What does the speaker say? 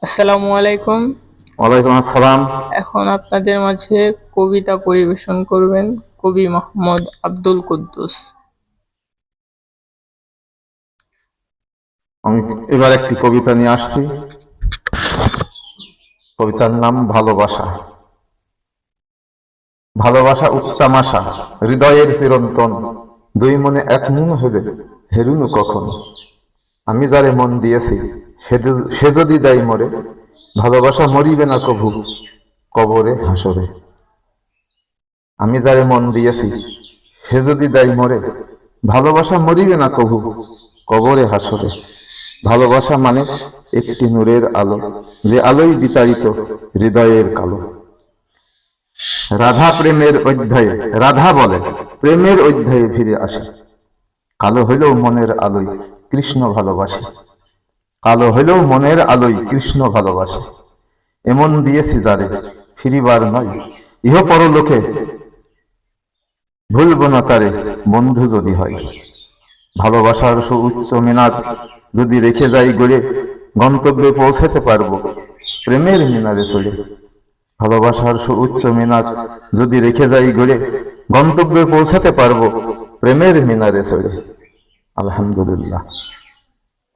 আসসালামু আলাইকুম। ওয়ালাইকুম আসসালাম। এখন আপনাদের মাঝে কবিতা পরিবেশন করবেন কবি মোহাম্মদ আব্দুল কুদ্দুস। আমি এবার একটি কবিতা নিয়ে আসছি। কবিতার নাম ভালোবাসা। ভালোবাসা উত্তম আশা, হৃদয়ের চিরন্তন, দুই মনে এক মন হইবে হেরুনু কখন। আমি যারে মন দিয়েছি সে যদি দেয় মরে, ভালোবাসা মরিবে না কভু কবরে হাসরে। আমি যারে মন দিয়েছি সে যদি দেয় মরে, ভালোবাসা মরিবে না কভু কবরে হাসরে। ভালোবাসা মানে একটি নূরের আলো, যে আলোই বিতাড়িত হৃদয়ের কালো। রাধা প্রেমের অধ্যায়ে রাধা বলে, প্রেমের অধ্যায়ে ফিরে আসে, কালো হইলেও মনের আলোই কৃষ্ণ ভালোবাসে। কালো হইলেও মনের আলোই কৃষ্ণ ভালোবাসে। এমন দিয়েছি যারে ফিরিবার নয়, ইহ পরলোকে ভুলব না তারে, বন্ধু যদি হয়। ভালোবাসার সুউচ্চ মিনার যদি রেখে যাই গড়ে, গন্তব্যে পৌঁছাতে পারবো প্রেমের মিনারে চড়ে। ভালোবাসার সুউচ্চ মিনার যদি রেখে যাই গড়ে, গন্তব্যে পৌঁছাতে পারবো প্রেমের মিনারে চড়ে। আলহামদুলিল্লাহ।